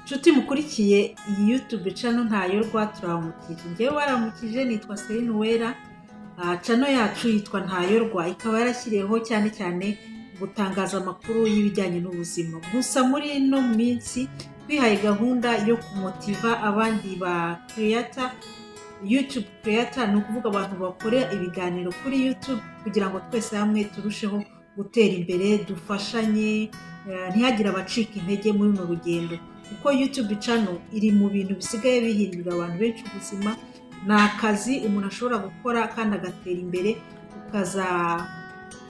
Nshuti mukurikiye iyi YouTube channel Ntayorwa turamukije. Njyewe waramukije nitwa Celine Uwera. Channel yacu yitwa Ntayorwa ikaba yarashyiriyeho cyane cyane gutangaza amakuru y'ibijyanye n'ubuzima. Gusa muri ino minsi twihaye gahunda yo kumotiva abandi ba creator, YouTube creator, ni ukuvuga abantu bakora ibiganiro kuri YouTube kugira ngo twese hamwe turusheho gutera imbere, dufashanye, ntihagire abacika intege muri runo rugendo. Kuko YouTube channel iri mu bintu bisigaye bihindura abantu benshi ubuzima. Ni akazi umuntu ashobora gukora kandi agatera imbere,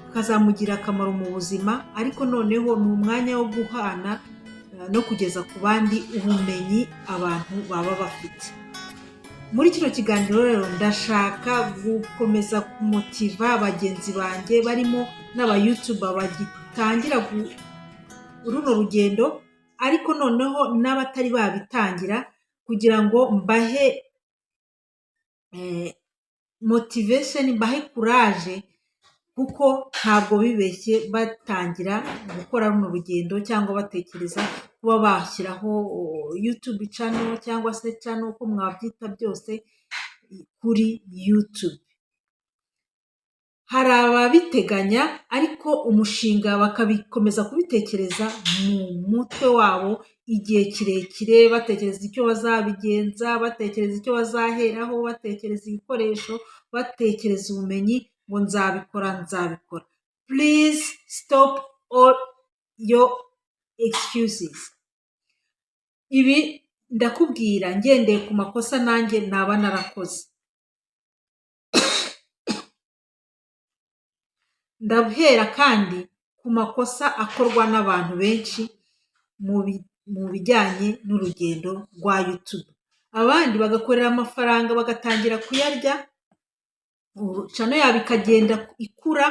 ukazamugira akamaro mu buzima, ariko noneho ni umwanya wo guhana no kugeza ku bandi ubumenyi abantu baba bafite. Muri kino kiganiro rero ndashaka gukomeza kumotiva bagenzi banjye barimo n'aba YouTuber bagitangira runo rugendo, ariko noneho n'abatari babitangira, kugira ngo mbahe motivation, mbahe courage, kuko ntabwo bibeshye batangira gukora runo rugendo cyangwa batekereza kuba bashyiraho YouTube channel cyangwa se channel uko mwabyita byose kuri YouTube. Hari ababiteganya ariko umushinga bakabikomeza kubitekereza mu mutwe wabo igihe kirekire, batekereza icyo bazabigenza, batekereza icyo bazaheraho, batekereza ibikoresho, batekereza ubumenyi, ngo nzabikora. Please stop all your excuses. Ibi ndakubwira ngendeye ku makosa nanjye naba narakoze. Ndabwira kandi ku makosa akorwa n'abantu benshi mu bijyanye n'urugendo rwa YouTube. Abandi bagakorera amafaranga bagatangira kuyarya, channel yabo ikagenda ikura,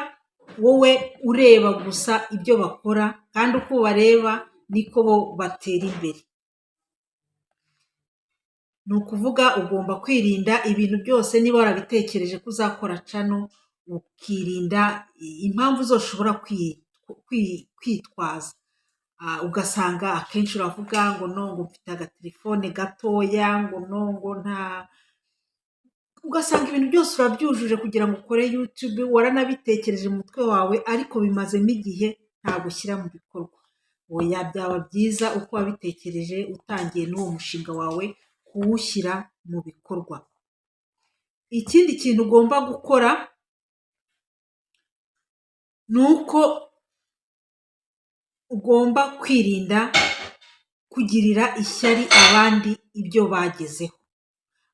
wowe ureba gusa ibyo bakora, kandi uko bareba niko bo batera imbere. Ni ukuvuga ugomba kwirinda ibintu byose. Niba warabitekereje ko uzakora channel, ukirinda impamvu zose ushobora kwitwaza. Ugasanga akenshi uravuga ngo no, ngo mfite agatelefone gatoya, ngo no, ngo nta, ugasanga ibintu byose urabyujuje kugira ngo ukore YouTube, waranabitekereje mu mutwe wawe, ariko bimazemo igihe nta gushyira mu bikorwa. Oya, byaba byiza uko wabitekereje utangiye n'uwo mushinga wawe kuwushyira mu bikorwa. Ikindi kintu ugomba gukora ni uko ugomba kwirinda kugirira ishyari abandi ibyo bagezeho,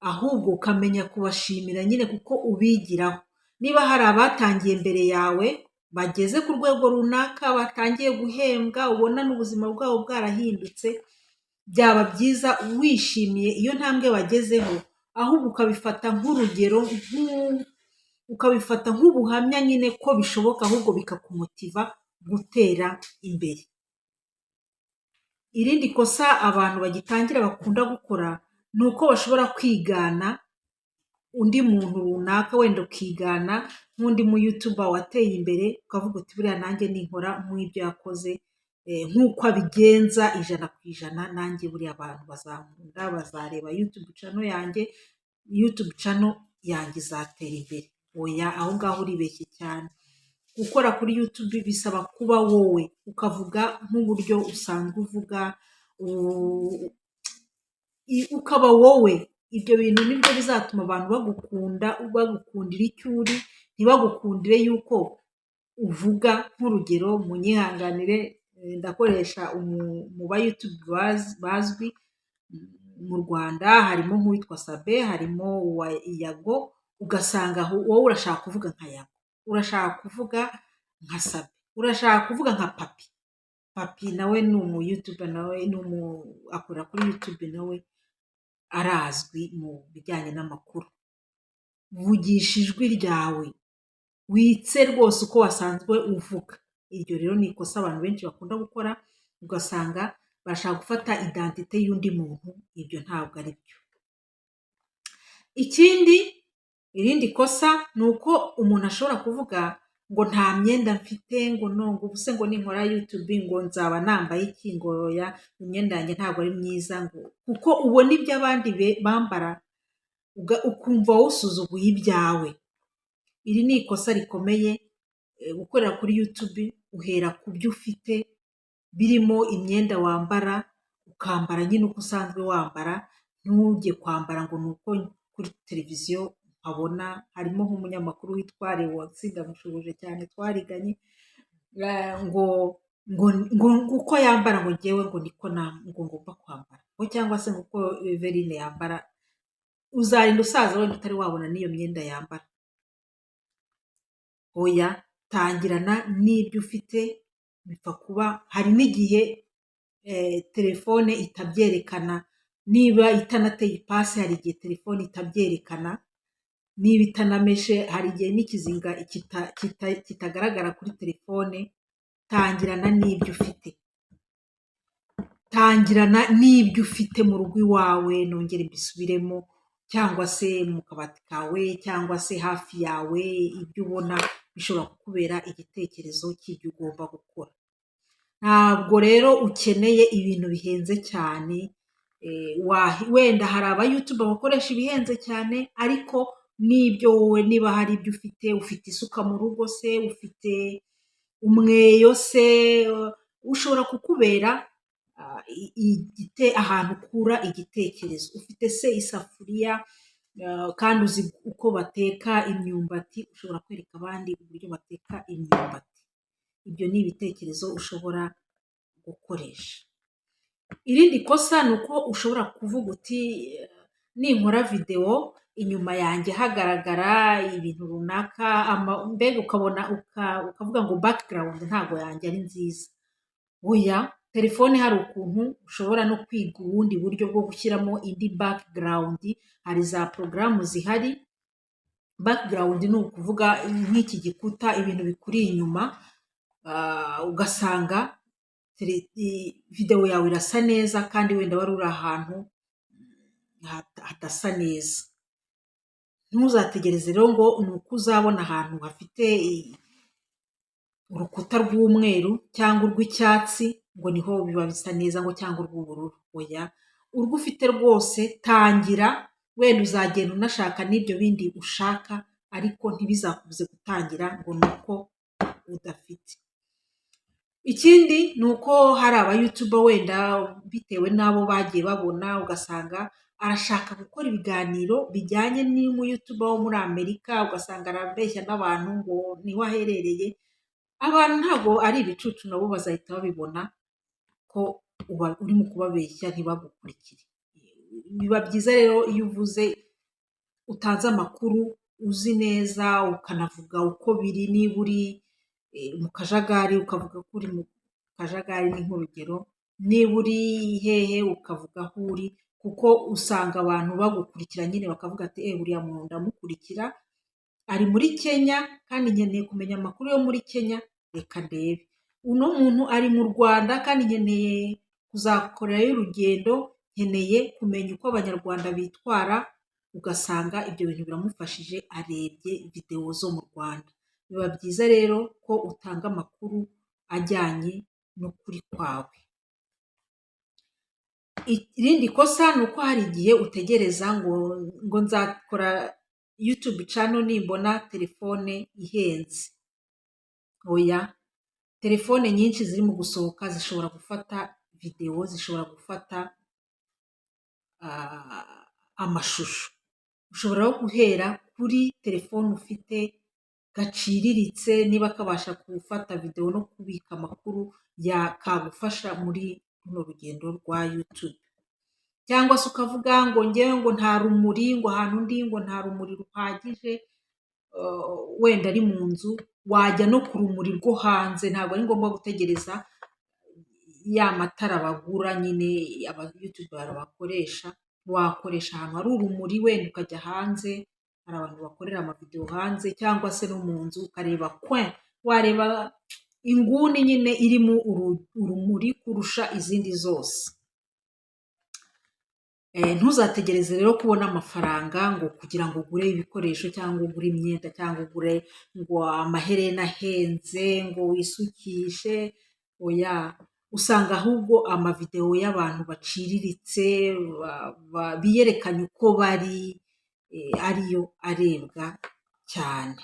ahubwo ukamenya kubashimira nyine kuko ubigiraho. Niba hari abatangiye mbere yawe bageze ku rwego runaka, batangiye guhembwa, ubona n'ubuzima bwabo bwarahindutse, byaba byiza wishimiye iyo ntambwe bagezeho, ahubwo ukabifata nk'urugero, ukabifata nk'ubuhamya nyine ko bishoboka, ahubwo bikakumotiva gutera imbere. Irindi kosa abantu bagitangira bakunda gukora ni uko bashobora kwigana undi muntu runaka, wenda ukigana nk'undi mu YouTuber wateye imbere, ukavuga uti buriya nanjye ninkora nk'ibyo yakoze, nk'uko abigenza 100%, nanjye buriya abantu bazankunda, bazareba YouTube channel yanjye, YouTube channel yanjye izatera imbere. Oya, aho ngaho uribeshye cyane. Gukora kuri YouTube bisaba kuba wowe, ukavuga nk'uburyo usanzwe uvuga, ukaba wowe. Ibyo bintu nibyo bizatuma abantu bagukundira icyo uri, ntibagukundire yuko uvuga. Nk'urugero, munyihanganire, ndakoresha mu ba YouTube bazwi mu Rwanda, harimo nk'uwitwa Sabe, harimo uwa Yago. Ugasanga wowe urashaka kuvuga nka Yago, urashaka kuvuga nka Sabe, urashaka kuvuga nka Papi nawe ni umu YouTuber, nawe akorera kuri YouTube, nawe arazwi mu bijyanye n'amakuru. Vugisha ijwi ryawe, witse rwose uko wasanzwe uvuga. Iryo rero ni ikosa abantu benshi bakunda gukora, ugasanga bashaka gufata identite y'undi muntu. Ibyo ntabwo ari byo. Irindi kosa ni uko umuntu ashobora kuvuga ngo nta myenda mfite, ngo no, ngo ubuse ngo ninkora YouTube ngo nzaba nambaye iki, ngo oya imyenda yanjye ntabwo ari myiza, ngo kuko ubona ibyo abandi bambara ukumva wusuzuguye ibyawe. Iri ni ikosa rikomeye gukorera kuri YouTube, uhera ku byo ufite birimo imyenda wambara, ukambara nyine uko usanzwe wambara, ntujye kwambara ngo ni uko kuri televiziyo nkabona harimo nk'umunyamakuru witwa Lewonsi, ndamushubuje cyane twariganye, ngo ngo uko yambara ngo ngewe ngo niko ngo ngomba kwambara, ngo cyangwa se ngo uko Everine yambara uzarinda usaza wenda utari wabona n'iyo myenda yambara. Oya, tangirana n'ibyo ufite, bipfa kuba hari n'igihe telefone itabyerekana, niba itanateye ipasi hari igihe telefone itabyerekana, niba itanameshe hari igihe n'ikizinga kitagaragara kuri telefone. Tangirana n'ibyo ufite, tangirana n'ibyo ufite mu rugo iwawe, nongere mbisubiremo, cyangwa se mu kabati kawe, cyangwa se hafi yawe, ibyo ubona bishobora kukubera igitekerezo cy'ibyo ugomba gukora. Ntabwo rero ukeneye ibintu bihenze cyane, wenda hari aba YouTube bakoresha ibihenze cyane, ariko n'ibyo wowe niba hari ibyo ufite isuka mu rugo se, ufite umweyo se, ushobora kukubera ahantu ukura igitekerezo. Ufite se isafuriya kandi uzi uko bateka imyumbati, ushobora kwereka abandi uburyo bateka imyumbati. Ibyo ni ibitekerezo ushobora gukoresha. Irindi kosa ni uko ushobora kuvuga uti ninkora videwo inyuma yanjye hagaragara ibintu runaka, mbega ukabona ukavuga ngo background ntabwo yanjye ari nziza. Oya, telefone hari ukuntu ushobora no kwiga ubundi buryo bwo gushyiramo indi background. Hari za porogaramu zihari. Background ni ukuvuga nk'iki gikuta, ibintu bikuri inyuma, ugasanga videwo yawe irasa neza kandi wenda wari uri ahantu hadasa neza. Ntuzategereze rero ngo ni uko uzabona ahantu hafite urukuta rw'umweru cyangwa urw'icyatsi ngo niho biba bisa neza, ngo cyangwa urw'ubururu. Oya, urwo ufite rwose tangira, wenda uzagenda unashaka n'ibyo bindi ushaka, ariko ntibizakubuze gutangira ngo ni uko udafite. Ikindi ni uko hari aba YouTube wenda bitewe n'abo bagiye babona, ugasanga arashaka gukora ibiganiro bijyanye n'umu YouTube wo muri Amerika, ugasanga arabeshya n'abantu ngo niho aherereye. Abantu ntabwo ari ibicucu, nabo bazahita babibona ko urimo kubabeshya ntibagukurikire. Biba byiza rero iyo uvuze, utanze amakuru uzi neza, ukanavuga uko biri. Niba uri mu kajagari ukavuga ko uri mu kajagari, ni nk'urugero. Niba uri hehe ukavuga aho uri, kuko usanga abantu bagukurikira nyine bakavuga ati uriya muntu ndamukurikira, ari muri Kenya kandi nkeneye kumenya amakuru yo muri Kenya, reka ndebe. Uno muntu ari mu Rwanda kandi nkeneye kuzakorerayo urugendo, nkeneye kumenya uko abanyarwanda bitwara. Ugasanga ibyo bintu biramufashije, arebye videwo zo mu Rwanda. Biba byiza rero ko utanga amakuru ajyanye n'ukuri kwawe. Irindi kosa ni uko hari igihe utegereza ngo nzakora YouTube channel nimbona telefone ihenze. Oya, telefone nyinshi ziri mu gusohoka zishobora gufata videwo, zishobora gufata amashusho. Ushobora guhera kuri telefone ufite gaciriritse, niba kabasha gufata videwo no kubika amakuru kagufasha muri runo rugendo rwa YouTube. Cyangwa se ukavuga ngo ngewe ngo nta rumuri, ngo ahantu ndi ngo nta rumuri ruhagije, wenda ari mu nzu, wajya no ku rumuri rwo hanze. Ntabwo ari ngombwa gutegereza ya matara bagura nyine aba YouTube bakoresha. Wakoresha ahantu hari urumuri, wenda ukajya hanze, hari abantu bakorera amavidewo hanze, cyangwa se no mu nzu ukareba wareba inguni nyine irimo urumuri kurusha izindi zose. Ntuzategereze rero kubona amafaranga ngo kugira ngo ugure ibikoresho cyangwa ugure imyenda cyangwa ugure ngo amaherena ahenze ngo wisukishe, oya, usanga ahubwo amavidewo y'abantu baciriritse biyerekanye uko bari, ariyo arebwa cyane.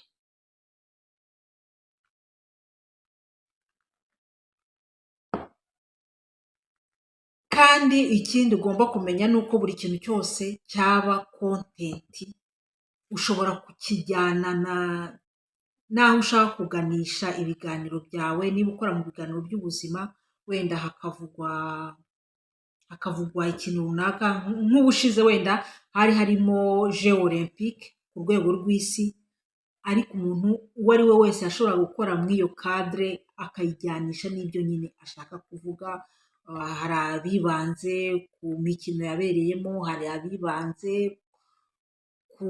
Kandi ikindi ugomba kumenya ni uko buri kintu cyose cyaba kontenti ushobora kukijyana n'aho ushaka kuganisha ibiganiro byawe. Niba ukora mu biganiro by'ubuzima, wenda hakavugwa ikintu runaka, nk'ubushize wenda hari harimo Jeux Olympique ku rwego rw'isi, ariko umuntu uwo ari we wese ashobora gukora muri iyo cadre akayijyanisha n'ibyo nyine ashaka kuvuga. Hari abibanze ku mikino yabereyemo, hari abibanze ku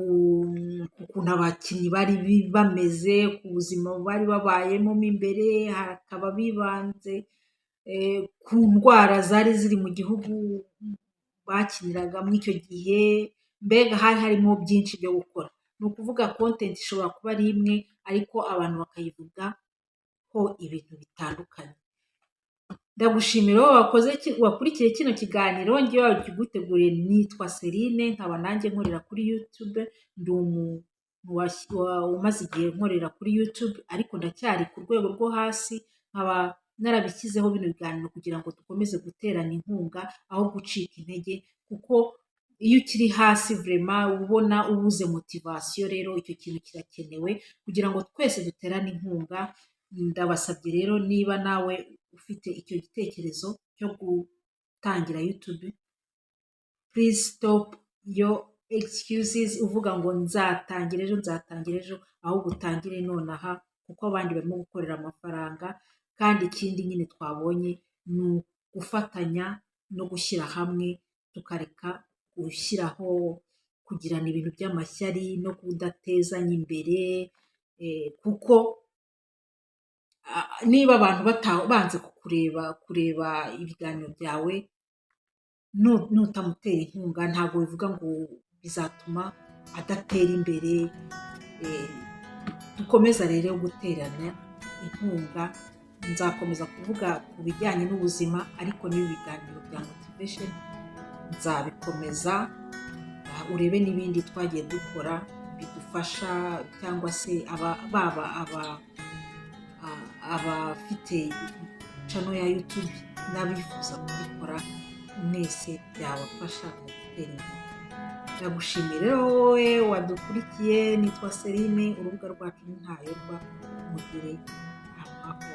kuntu abakinnyi bari bameze, ku buzima bari babayemo mo imbere, hakaba bibanze ku ndwara zari ziri mu gihugu bakiniragamo icyo gihe. Mbega hari harimo byinshi byo gukora. Ni ukuvuga kontenti ishobora kuba ari imwe ariko abantu bakayivugaho ibintu bitandukanye. Ndagushimira wowe wakurikiye kino kiganiro. Njyewe wakiguteguriye nitwa Celine, nkaba nanjye nkorera kuri YouTube. Ndi umuntu umaze igihe nkorera kuri YouTube, ariko ndacyari ku rwego rwo hasi. Nkaba narabishyizeho bino biganiro kugira ngo dukomeze guterana inkunga aho gucika intege, kuko iyo ukiri hasi vraiment ubona ubuze motivation. Rero icyo kintu kirakenewe kugira ngo twese duterane inkunga. Ndabasabye rero, niba nawe ufite icyo gitekerezo cyo gutangira YouTube, please stop your excuses uvuga ngo nzatangira ejo, ahubwo utangire nonaha, kuko abandi barimo gukorera amafaranga. Kandi ikindi nyine twabonye ni ugufatanya no gushyira hamwe, tukareka gushyiraho kugirana ibintu by'amashyari no kudatezanya imbere, kuko niba abantu banze kureba ibiganiro byawe, nutamutera inkunga ntabwo bivuga ngo bizatuma adatera imbere. Dukomeza rero guterana inkunga. Nzakomeza kuvuga ku bijyanye n'ubuzima, ariko n'ibi biganiro bya motivation nzabikomeza. Urebe n'ibindi twagiye dukora bidufasha, cyangwa se baba abafite channel ya YouTube n'abifuza kubikora, mwese byabafasha mu gutera imbere. Ndagushimira rero wowe wadukurikiye. Nitwa Celine, urubuga rwacu ni Ntayorwa. Mugire amahoro.